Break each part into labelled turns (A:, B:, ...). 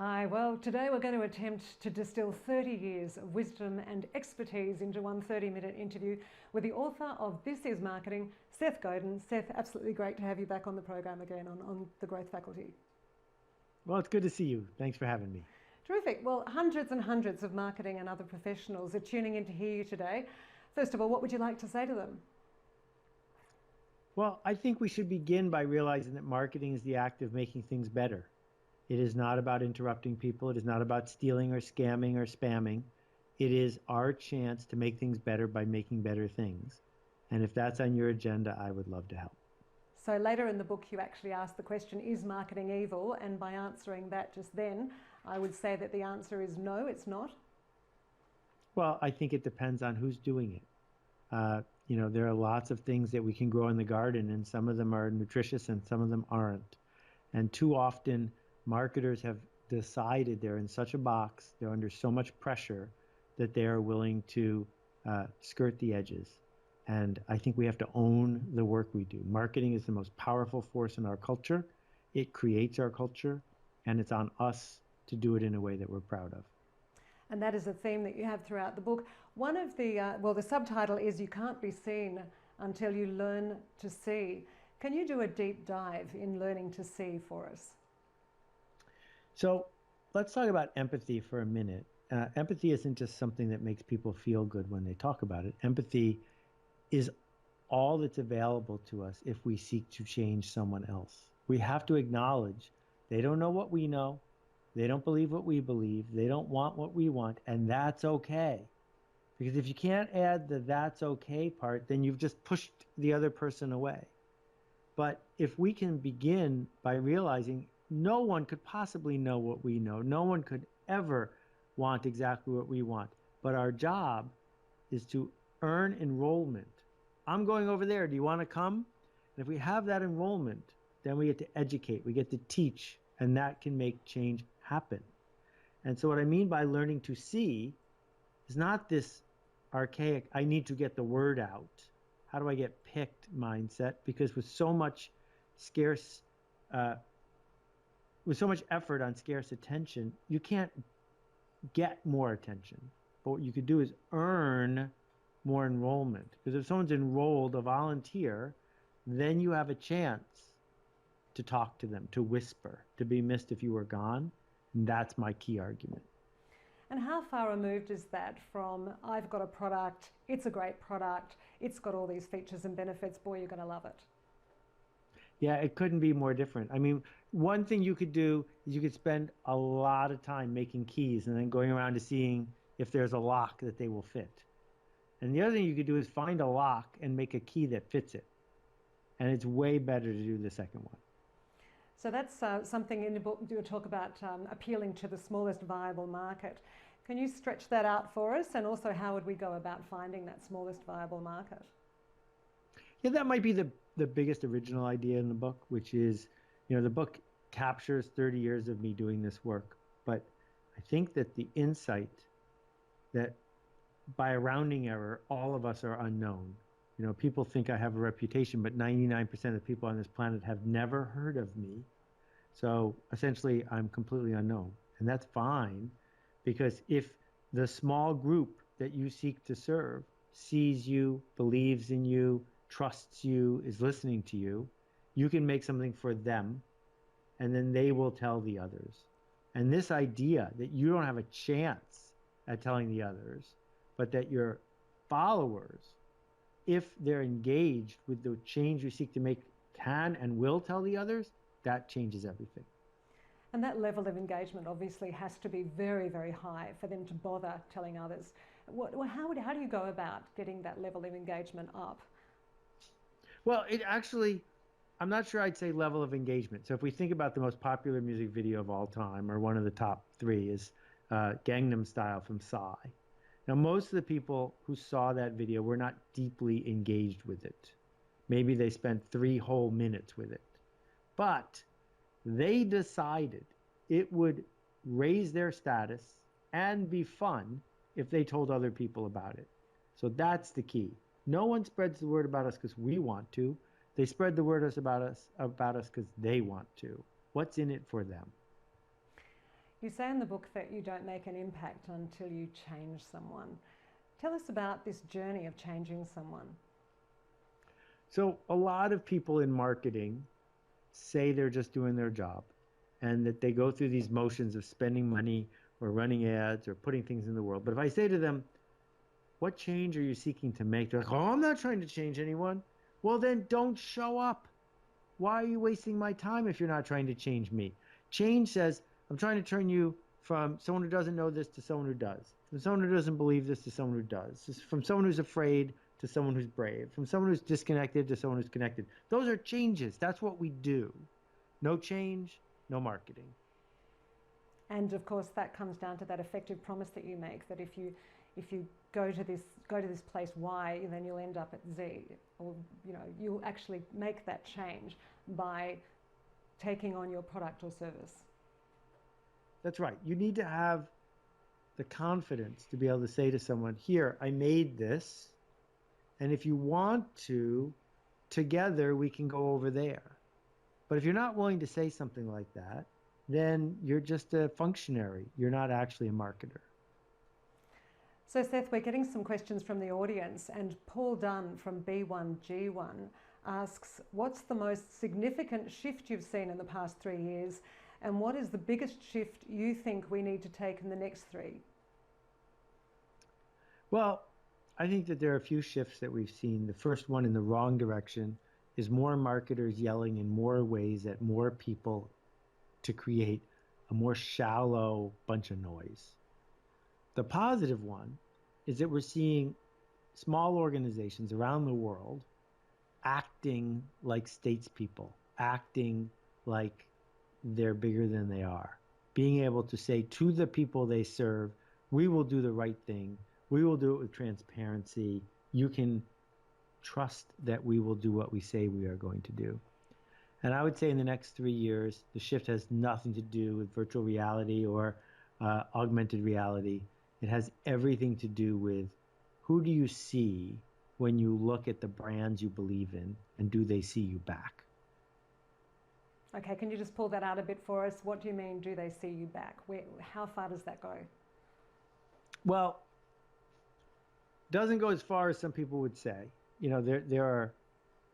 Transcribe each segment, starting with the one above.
A: Hi, well, today we're going to attempt to distill 30 years of wisdom and expertise into one 30-minute interview with the author of This Is Marketing, Seth Godin. Seth, absolutely great to have you back on the program again on the Growth Faculty.
B: Well, it's good to see you. Thanks for having me.
A: Terrific. Well, hundreds and hundreds of marketing and other professionals are tuning in to hear you today. First of all, what would you like to say to them?
B: Well, I think we should begin by realizing that marketing is the act of making things better. It is not about interrupting people. It is not about stealing or scamming or spamming. It is our chance to make things better by making better things. And if that's on your agenda, I would love to help.
A: So later in the book, you actually ask the question, is marketing evil? And by answering that just then, I would say that the answer is no, it's not.
B: Well, I think it depends on who's doing it. There are lots of things that we can grow in the garden, and some of them are nutritious and some of them aren't. And too often, marketers have decided they're in such a box, they're under so much pressure that they are willing to skirt the edges. And I think we have to own the work we do. Marketing is the most powerful force in our culture. It creates our culture, and it's on us to do it in a way that we're proud of.
A: And that is a theme that you have throughout the book. One of the subtitle is You Can't Be Seen Until You Learn to See. Can you do a deep dive in learning to see for us?
B: So let's talk about empathy for a minute. Empathy isn't just something that makes people feel good when they talk about it. Empathy is all that's available to us if we seek to change someone else. We have to acknowledge they don't know what we know. They don't believe what we believe. They don't want what we want. And that's okay. Because if you can't add the that's okay part, then you've just pushed the other person away. But if we can begin by realizing no one could possibly know what we know, no one could ever want exactly what we want. But our job is to earn enrollment. I'm going over there. Do you want to come? And if we have that enrollment, then we get to educate, we get to teach, and that can make change happen. And so what I mean by learning to see is not this archaic, I need to get the word out. How do I get picked mindset? Because with so much effort on scarce attention, you can't get more attention. But what you could do is earn more enrollment. Because if someone's enrolled, a volunteer, then you have a chance to talk to them, to whisper, to be missed if you were gone. And that's my key argument.
A: And how far removed is that from, I've got a product, it's a great product, it's got all these features and benefits, boy, you're going to love it.
B: Yeah, it couldn't be more different. I mean, one thing you could do is you could spend a lot of time making keys and then going around to seeing if there's a lock that they will fit. And the other thing you could do is find a lock and make a key that fits it. And it's way better to do the second one.
A: So that's something in the book you talk about appealing to the smallest viable market. Can you stretch that out for us? And also, how would we go about finding that smallest viable market?
B: Yeah, that might be the biggest original idea in the book, which is, the book captures 30 years of me doing this work. But I think that the insight that by a rounding error, all of us are unknown. People think I have a reputation, but 99% of people on this planet have never heard of me. So essentially, I'm completely unknown. And that's fine, because if the small group that you seek to serve sees you, believes in you, trusts you, is listening to you, you can make something for them, and then they will tell the others. And this idea that you don't have a chance at telling the others, but that your followers, if they're engaged with the change you seek to make, can and will tell the others, that changes everything.
A: And that level of engagement obviously has to be very, very high for them to bother telling others. How do you go about getting that level of engagement up?
B: Well, I'm not sure I'd say level of engagement. So if we think about the most popular music video of all time, or one of the top three, is Gangnam Style from Psy. Now, most of the people who saw that video were not deeply engaged with it. Maybe they spent 3 whole minutes with it. But they decided it would raise their status and be fun if they told other people about it. So that's the key. No one spreads the word about us because we want to. They spread the word about us because they want to. What's in it for them?
A: You say in the book that you don't make an impact until you change someone. Tell us about this journey of changing someone.
B: So a lot of people in marketing say they're just doing their job and that they go through these motions of spending money or running ads or putting things in the world. But if I say to them, what change are you seeking to make? They're like, oh, I'm not trying to change anyone. Well, then don't show up. Why are you wasting my time if you're not trying to change me? Change says, I'm trying to turn you from someone who doesn't know this to someone who does, from someone who doesn't believe this to someone who does, from someone who's afraid to someone who's brave, from someone who's disconnected to someone who's connected. Those are changes. That's what we do. No change, no marketing.
A: And of course, that comes down to that effective promise that you make, that if you go to this place Y, then you'll end up at Z, or you'll actually make that change by taking on your product or service.
B: That's right. You need to have the confidence to be able to say to someone, here, I made this, and if you want to, together we can go over there. But if you're not willing to say something like that, then you're just a functionary. You're not actually a marketer.
A: So Seth, we're getting some questions from the audience, and Paul Dunn from B1G1 asks, what's the most significant shift you've seen in the past 3 years, and what is the biggest shift you think we need to take in the next 3?
B: Well, I think that there are a few shifts that we've seen. The first one in the wrong direction is more marketers yelling in more ways at more people to create a more shallow bunch of noise. The positive one is that we're seeing small organizations around the world acting like statespeople, acting like they're bigger than they are, being able to say to the people they serve, we will do the right thing, we will do it with transparency, you can trust that we will do what we say we are going to do. And I would say in the next 3 years, the shift has nothing to do with virtual reality or augmented reality. It has everything to do with who do you see when you look at the brands you believe in, and do they see you back?
A: Okay, can you just pull that out a bit for us? What do you mean, do they see you back? How far does that go?
B: Well, doesn't go as far as some people would say. There are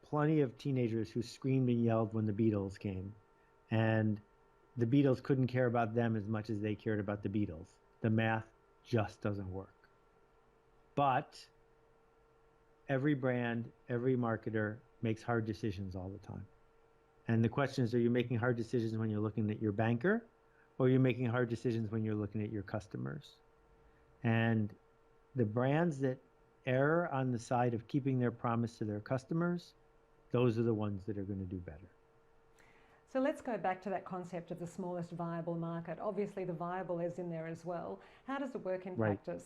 B: plenty of teenagers who screamed and yelled when the Beatles came, and the Beatles couldn't care about them as much as they cared about the Beatles. The math just doesn't work. But every brand, every marketer makes hard decisions all the time. And the question is, are you making hard decisions when you're looking at your banker, or are you making hard decisions when you're looking at your customers? And the brands that err on the side of keeping their promise to their customers, those are the ones that are going to do better.
A: So let's go back to that concept of the smallest viable market. Obviously the viable is in there as well. How does it work in practice?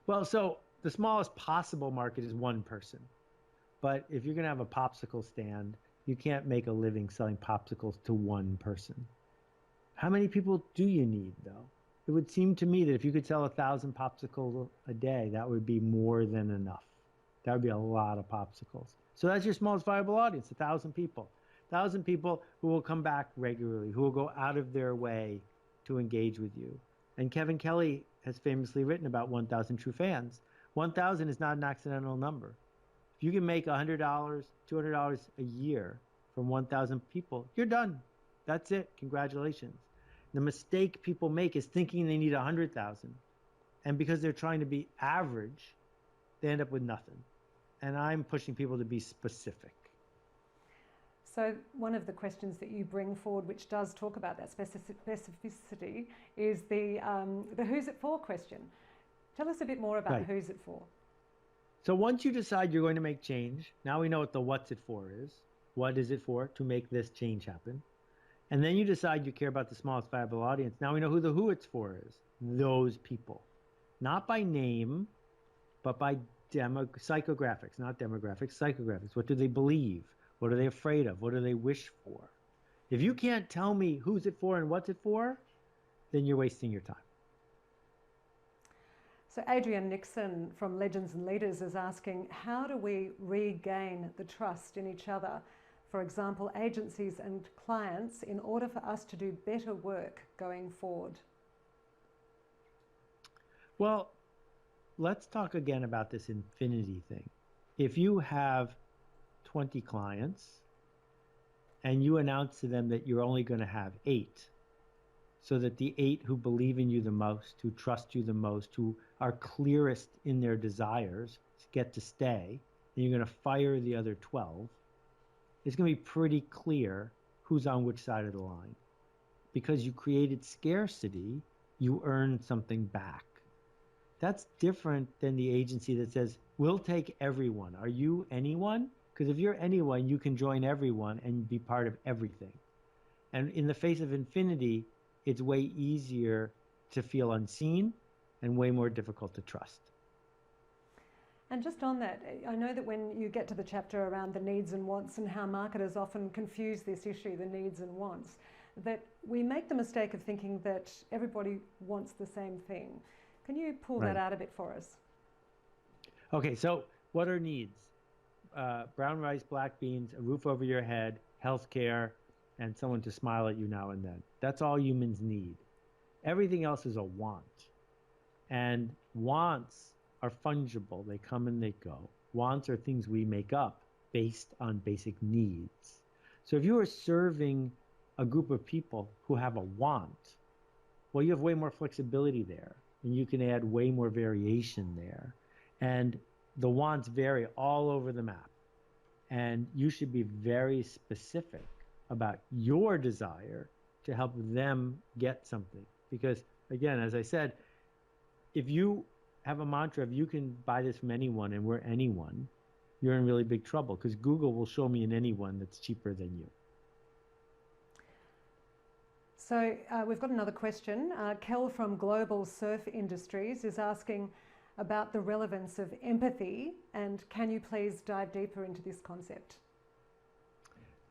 B: Well, so the smallest possible market is one person. But if you're going to have a popsicle stand, you can't make a living selling popsicles to one person. How many people do you need, though? It would seem to me that if you could sell 1,000 popsicles a day, that would be more than enough. That would be a lot of popsicles. So that's your smallest viable audience, 1,000 people. 1,000 people who will come back regularly, who will go out of their way to engage with you. And Kevin Kelly has famously written about 1,000 true fans. 1,000 is not an accidental number. If you can make $100, $200 a year from 1,000 people, you're done. That's it. Congratulations. The mistake people make is thinking they need 100,000. And because they're trying to be average, they end up with nothing. And I'm pushing people to be specific.
A: So one of the questions that you bring forward, which does talk about that specificity, is the who's it for question. Tell us a bit more about who's it for.
B: So once you decide you're going to make change, now we know what the what's it for is. What is it for? To make this change happen. And then you decide you care about the smallest viable audience. Now we know who the who it's for is. Those people. Not by name, but by psychographics, not demographics, psychographics. What do they believe? What are they afraid of? What do they wish for? If you can't tell me who's it for and what's it for, then you're wasting your time.
A: So Adrian Nixon from Legends and Leaders is asking, how do we regain the trust in each other for example, agencies and clients, in order for us to do better work going forward?
B: Well, let's talk again about this infinity thing. If you have 20 clients and you announce to them that you're only going to have 8, so that the 8 who believe in you the most, who trust you the most, who are clearest in their desires get to stay, and you're going to fire the other 12, it's going to be pretty clear who's on which side of the line. Because you created scarcity, you earned something back. That's different than the agency that says, we'll take everyone. Are you anyone? Because if you're anyone, you can join everyone and be part of everything. And in the face of infinity, it's way easier to feel unseen and way more difficult to trust.
A: And just on that, I know that when you get to the chapter around the needs and wants and how marketers often confuse this issue, the needs and wants, that we make the mistake of thinking that everybody wants the same thing. Can you pull that out a bit for us?
B: Okay, so what are needs? Brown rice, black beans, a roof over your head, health care, and someone to smile at you now and then. That's all humans need. Everything else is a want. And wants are fungible. They come and they go. Wants are things we make up based on basic needs. So if you are serving a group of people who have a want, well, you have way more flexibility there, and you can add way more variation there. And the wants vary all over the map. And you should be very specific about your desire to help them get something. Because again, as I said, if you have a mantra of you can buy this from anyone and we're anyone, you're in really big trouble because Google will show me an anyone that's cheaper than you.
A: So we've got another question. Kel from Global Surf Industries is asking about the relevance of empathy, and can you please dive deeper into this concept?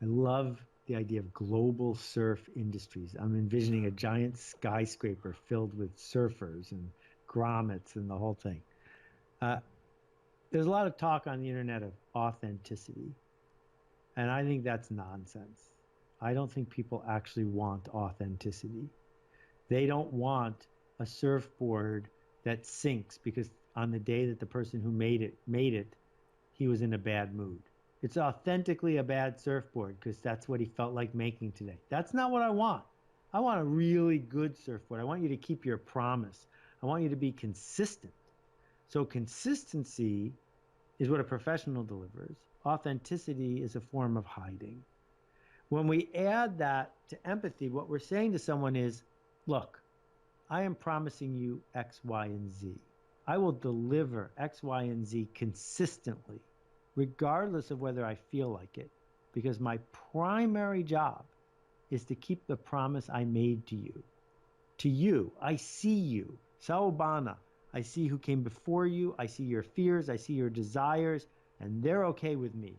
B: I love the idea of global surf industries. I'm envisioning a giant skyscraper filled with surfers and grommets and the whole thing. There's a lot of talk on the internet of authenticity, and I think that's nonsense. I don't think people actually want authenticity. They don't want a surfboard that sinks because on the day that the person who made it, he was in a bad mood. It's authentically a bad surfboard because that's what he felt like making today. That's not what I want. I want a really good surfboard. I want you to keep your promise. I want you to be consistent. So consistency is what a professional delivers. Authenticity is a form of hiding. When we add that to empathy, what we're saying to someone is, look, I am promising you X, Y, and Z. I will deliver X, Y, and Z consistently, regardless of whether I feel like it, because my primary job is to keep the promise I made to you. To you, I see you. Saobana, I see who came before you. I see your fears. I see your desires, and they're okay with me.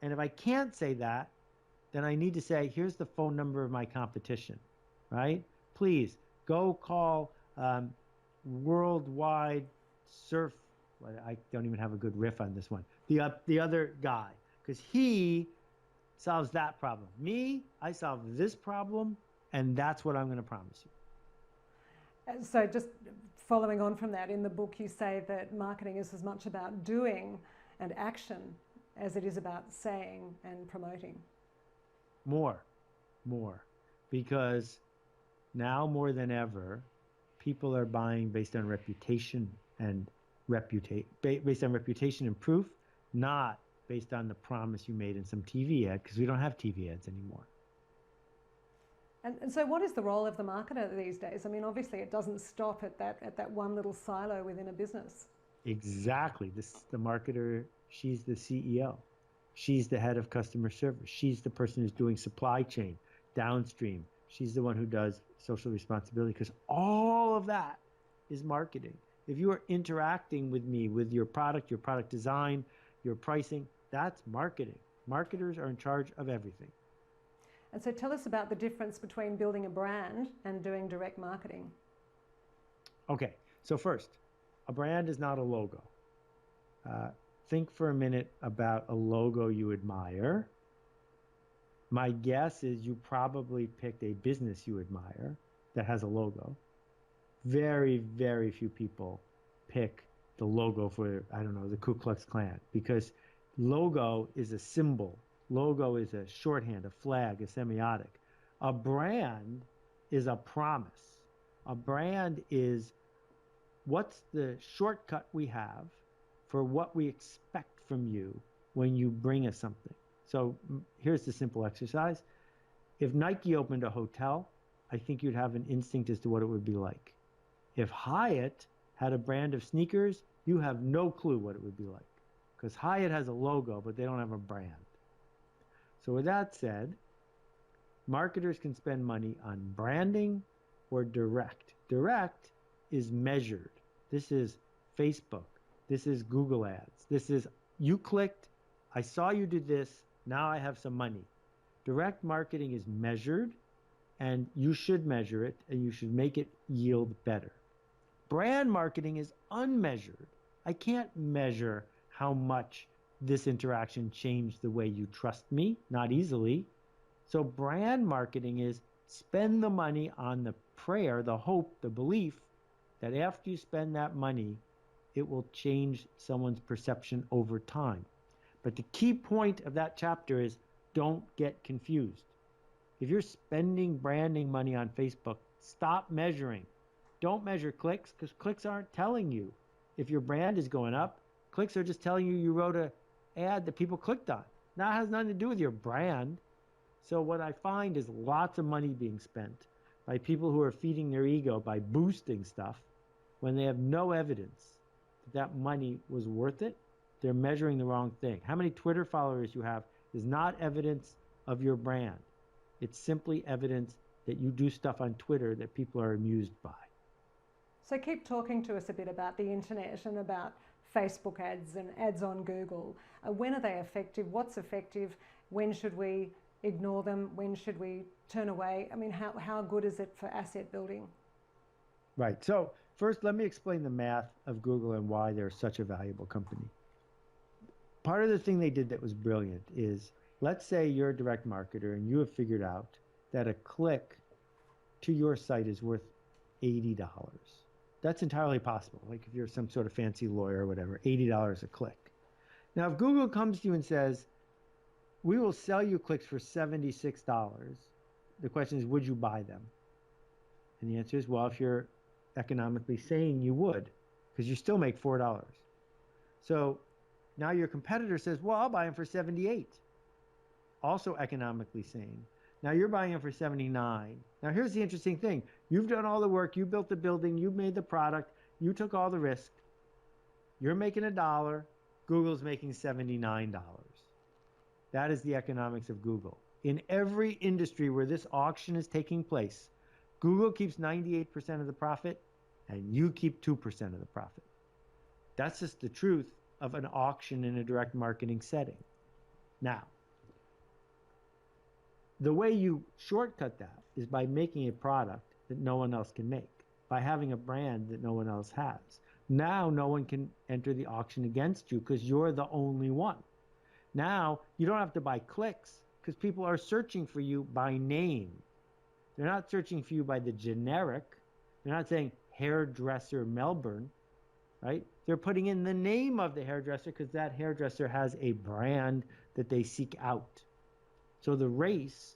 B: And if I can't say that, then I need to say, here's the phone number of my competition, right? Please go call Worldwide Surf. I don't even have a good riff on this one. The other guy, because he solves that problem. Me, I solve this problem, and that's what I'm going to promise you.
A: So just following on from that, in the book you say that marketing is as much about doing and action as it is about saying and promoting.
B: More. Because now more than ever, people are buying based on reputation and based on reputation and proof, not based on the promise you made in some TV ad, because we don't have TV ads anymore.
A: And so what is the role of the marketer these days? I mean, obviously it doesn't stop at that one little silo within a business.
B: Exactly. The marketer, she's the CEO. She's the head of customer service. She's the person who's doing supply chain, downstream. She's the one who does social responsibility, because all of that is marketing. If you are interacting with me, with your product design, your pricing, that's marketing. Marketers are in charge of everything.
A: And so tell us about the difference between building a brand and doing direct marketing.
B: Okay, so first, a brand is not a logo. Think for a minute about a logo you admire My guess is you probably picked a business you admire that has a logo. Very, very few people pick the logo for, I don't know, the Ku Klux Klan, because logo is a symbol. Logo is a shorthand, a flag, a semiotic. A brand is a promise. A brand is what's the shortcut we have for what we expect from you when you bring us something. So here's the simple exercise. If Nike opened a hotel, I think you'd have an instinct as to what it would be like. If Hyatt had a brand of sneakers, you have no clue what it would be like, because Hyatt has a logo, but they don't have a brand. So with that said, marketers can spend money on branding or direct. Direct is measured. This is Facebook. This is Google ads. This is, you clicked, I saw you did this, now I have some money. Direct marketing is measured, and you should measure it, and you should make it yield better. Brand marketing is unmeasured. I can't measure how much this interaction changed the way you trust me, not easily. So brand marketing is spend the money on the prayer, the hope, the belief that after you spend that money, it will change someone's perception over time. But the key point of that chapter is don't get confused. If you're spending branding money on Facebook, stop measuring. Don't measure clicks, because clicks aren't telling you if your brand is going up. Clicks are just telling you you wrote an ad that people clicked on. Now it has nothing to do with your brand. So what I find is lots of money being spent by people who are feeding their ego by boosting stuff when they have no evidence that that money was worth it. They're measuring the wrong thing. How many Twitter followers you have is not evidence of your brand. It's simply evidence that you do stuff on Twitter that people are amused by.
A: So keep talking to us a bit about the internet and about Facebook ads and ads on Google. When are they effective? What's effective? When should we ignore them? When should we turn away? I mean, how good is it for asset building?
B: Right. So first, let me explain the math of Google and why they're such a valuable company. Part of the thing they did that was brilliant is, let's say you're a direct marketer and you have figured out that a click to your site is worth $80. That's entirely possible. Like if you're some sort of fancy lawyer or whatever, $80 a click. Now, if Google comes to you and says, we will sell you clicks for $76, the question is, would you buy them? And the answer is, well, if you're economically sane, you would, because you still make $4. So now your competitor says, well, I'll buy them for 78. Also economically sane. Now you're buying them for 79. Now here's the interesting thing. You've done all the work. You built the building. You made the product. You took all the risk. You're making $1. Google's making $79. That is the economics of Google. In every industry where this auction is taking place, Google keeps 98% of the profit and you keep 2% of the profit. That's just the truth of an auction in a direct marketing setting. Now, the way you shortcut that is by making a product that no one else can make, by having a brand that no one else has. Now no one can enter the auction against you because you're the only one. Now you don't have to buy clicks because people are searching for you by name. They're not searching for you by the generic. They're not saying hairdresser Melbourne, right? They're putting in the name of the hairdresser because that hairdresser has a brand that they seek out. So the race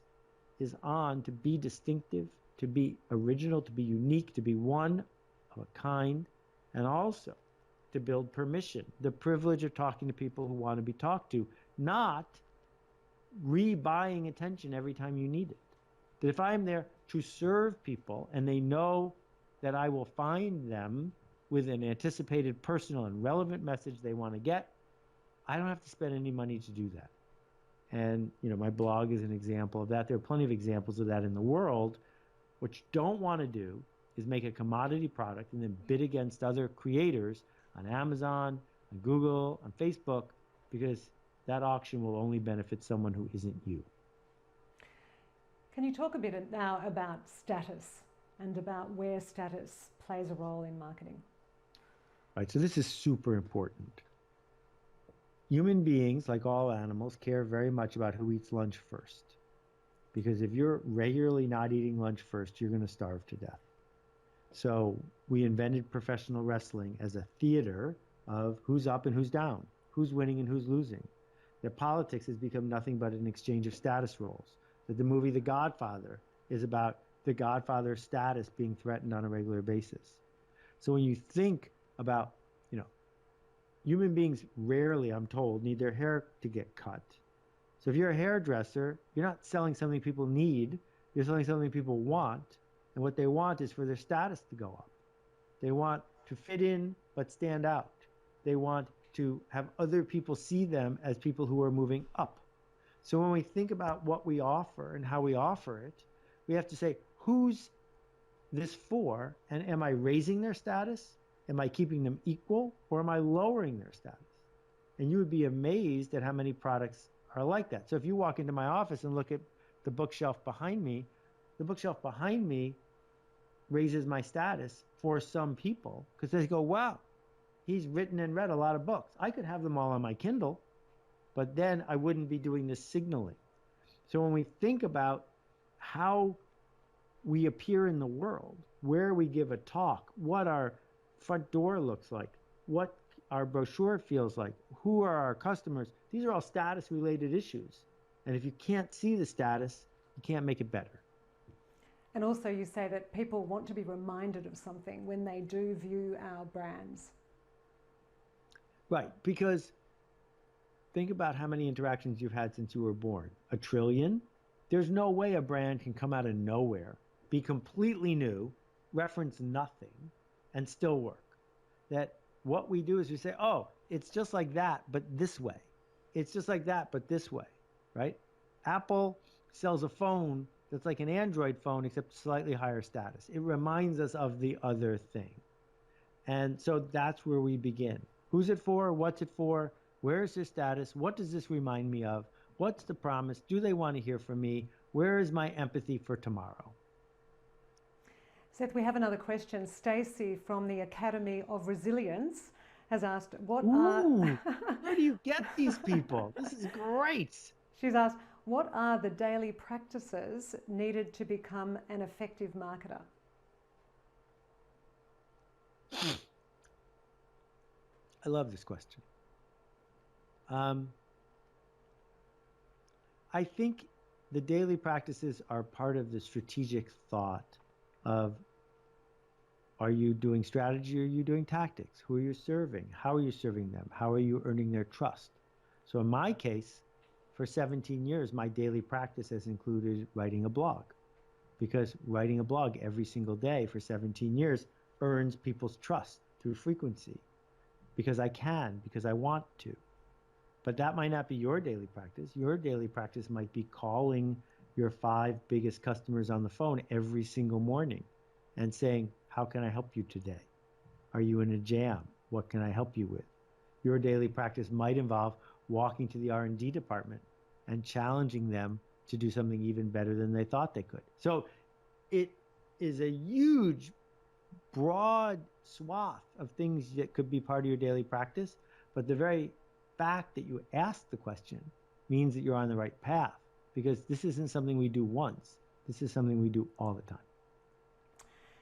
B: is on to be distinctive, to be original, to be unique, to be one of a kind, and also to build permission, the privilege of talking to people who want to be talked to, not rebuying attention every time you need it. That if I'm there to serve people and they know that I will find them with an anticipated personal and relevant message they want to get, I don't have to spend any money to do that. And my blog is an example of that. There are plenty of examples of that in the world. What you don't want to do is make a commodity product and then bid against other creators on Amazon, on Google, on Facebook, because that auction will only benefit someone who isn't you.
A: Can you talk a bit now about status and about where status plays a role in marketing?
B: Right, so this is super important. Human beings, like all animals, care very much about who eats lunch first. because if you're regularly not eating lunch first, you're going to starve to death. So we invented professional wrestling as a theater of who's up and who's down, who's winning and who's losing. That politics has become nothing but an exchange of status roles. That the movie The Godfather is about the Godfather's status being threatened on a regular basis. So when you think about, human beings rarely, I'm told, need their hair to get cut. So if you're a hairdresser, you're not selling something people need, you're selling something people want. And what they want is for their status to go up. They want to fit in but stand out. They want to have other people see them as people who are moving up. So when we think about what we offer and how we offer it, we have to say, who's this for? And am I raising their status? Am I keeping them equal? Or am I lowering their status? And you would be amazed at how many products are like that. So if you walk into my office and look at the bookshelf behind me, the bookshelf behind me raises my status for some people because they go, wow, he's written and read a lot of books. I could have them all on my Kindle, but then I wouldn't be doing this signaling. So when we think about how we appear in the world, where we give a talk, what our front door looks like, what our brochure feels like, who are our customers, these are all status related issues. And if you can't see the status, you can't make it better.
A: And also you say that people want to be reminded of something when they do view our brands.
B: Right, because think about how many interactions you've had since you were born. 1 trillion? There's no way a brand can come out of nowhere, be completely new, reference nothing, and still work. That what we do is we say, oh, it's just like that, but this way. It's just like that, but this way, right? Apple sells a phone that's like an Android phone, except slightly higher status. It reminds us of the other thing. And so that's where we begin. Who's it for? What's it for? Where is their status? What does this remind me of? What's the promise? Do they want to hear from me? Where is my empathy for tomorrow?
A: Seth, we have another question. Stacey from the Academy of Resilience has asked,
B: where do you get these people? This is great.
A: She's asked, what are the daily practices needed to become an effective marketer?
B: I love this question. I think the daily practices are part of the strategic thought of, are you doing strategy or are you doing tactics? Who are you serving? How are you serving them? How are you earning their trust? So in my case, for 17 years, my daily practice has included writing a blog, because writing a blog every single day for 17 years earns people's trust through frequency, because I can, because I want to. But that might not be your daily practice. Your daily practice might be calling your 5 biggest customers on the phone every single morning and saying, how can I help you today? Are you in a jam? What can I help you with? Your daily practice might involve walking to the R&D department and challenging them to do something even better than they thought they could. So it is a huge, broad swath of things that could be part of your daily practice, but the very fact that you ask the question means that you're on the right path, because this isn't something we do once. This is something we do all the time.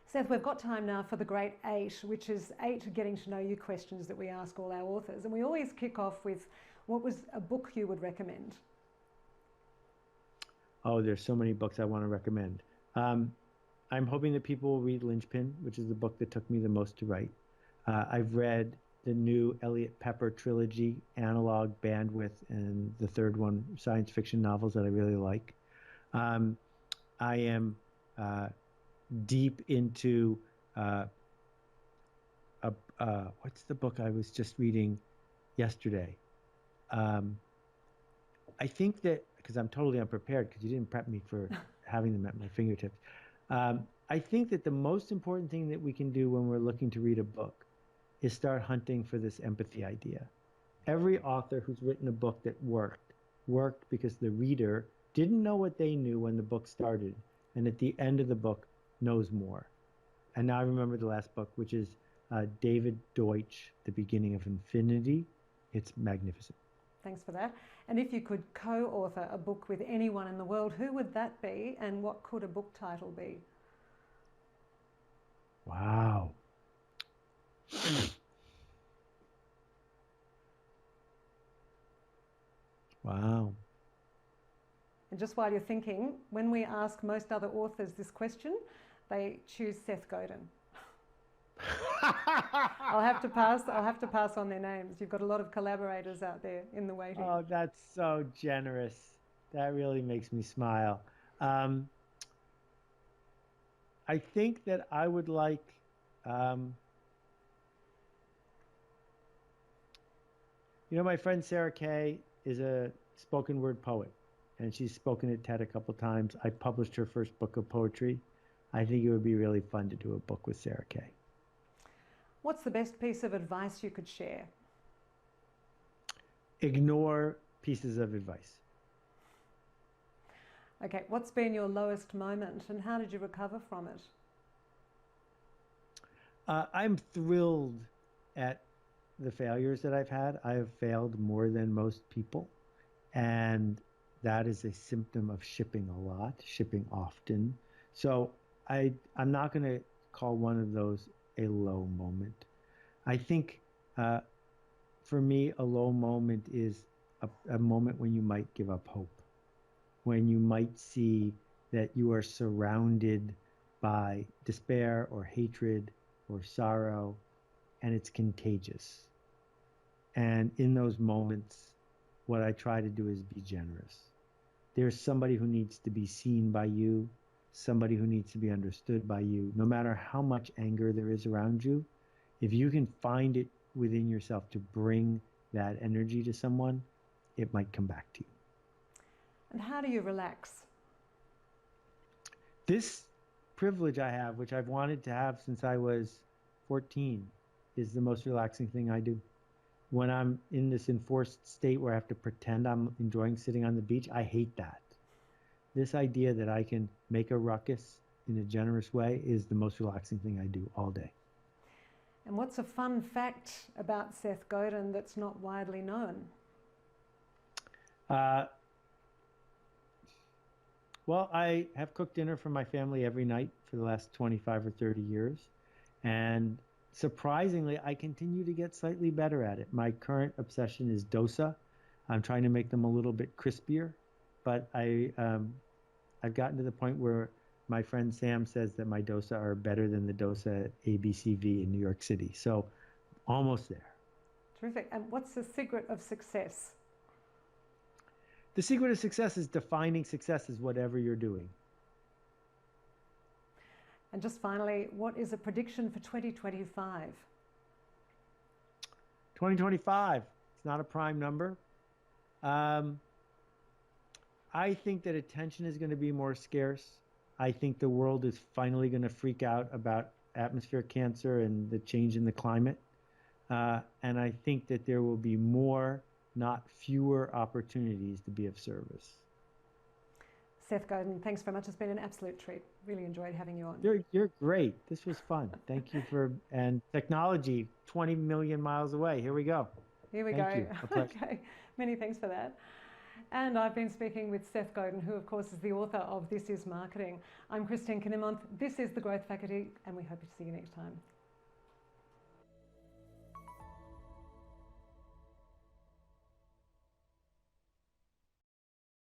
A: Seth, we've got time now for the great 8, which is 8 getting to know you questions that we ask all our authors. And we always kick off with, what was a book you would recommend?
B: Oh, there's so many books I want to recommend. I'm hoping that people will read Linchpin, which is the book that took me the most to write. I've read the new Elliot Pepper trilogy, Analog, Bandwidth, and the third one, science fiction novels that I really like. I am deep into what's the book I was just reading yesterday? I think that, because I'm totally unprepared because you didn't prep me for having them at my fingertips. I think that the most important thing that we can do when we're looking to read a book is start hunting for this empathy idea. Every author who's written a book that worked because the reader didn't know what they knew when the book started, and at the end of the book knows more. And now I remember the last book, which is David Deutsch, The Beginning of Infinity. It's magnificent.
A: Thanks for that. And if you could co-author a book with anyone in the world, who would that be, and what could a book title be?
B: Wow. Wow.
A: And just while you're thinking, when we ask most other authors this question, they choose Seth Godin. I'll have to pass on their names. You've got a lot of collaborators out there in the waiting.
B: Oh, that's so generous. That really makes me smile. I think that I would like, my friend Sarah Kay is a spoken word poet, and she's spoken at TED a couple times. I published her first book of poetry. I think it would be really fun to do a book with Sarah Kay.
A: What's the best piece of advice you could share?
B: Ignore pieces of advice.
A: Okay, what's been your lowest moment and how did you recover from it?
B: I'm thrilled at the failures that I've had. I have failed more than most people, and that is a symptom of shipping a lot, shipping often. So I'm not going to call one of those a low moment. I think for me, a low moment is a moment when you might give up hope, when you might see that you are surrounded by despair or hatred or sorrow, and it's contagious. And in those moments, what I try to do is be generous. There's somebody who needs to be seen by you, somebody who needs to be understood by you. No matter how much anger there is around you, if you can find it within yourself to bring that energy to someone, it might come back to you.
A: And how do you relax?
B: This privilege I have, which I've wanted to have since I was 14, is the most relaxing thing I do. When I'm in this enforced state where I have to pretend I'm enjoying sitting on the beach, I hate that. This idea that I can make a ruckus in a generous way is the most relaxing thing I do all day.
A: And what's a fun fact about Seth Godin that's not widely known?
B: Well, I have cooked dinner for my family every night for the last 25 or 30 years. And surprisingly, I continue to get slightly better at it. My current obsession is dosa. I'm trying to make them a little bit crispier, but I've gotten to the point where my friend Sam says that my dosa are better than the dosa at ABCV in New York City. So almost there.
A: Terrific. And what's the secret of success?
B: The secret of success is defining success as whatever you're doing.
A: And just finally, what is a prediction for 2025?
B: 2025, it's not a prime number. I think that attention is going to be more scarce. I think the world is finally going to freak out about atmospheric cancer and the change in the climate. And I think that there will be more, not fewer, opportunities to be of service.
A: Seth Godin, thanks very much. It's been an absolute treat. Really enjoyed having you on.
B: You're great. This was fun. Thank you and technology, 20 million miles away. Here we go.
A: Here we
B: Thank
A: go.
B: You. A pleasure.
A: Okay, many thanks for that. And I've been speaking with Seth Godin, who of course is the author of This Is Marketing. I'm Christine Kinnemonth. This is The Growth Faculty, and we hope to see you next time.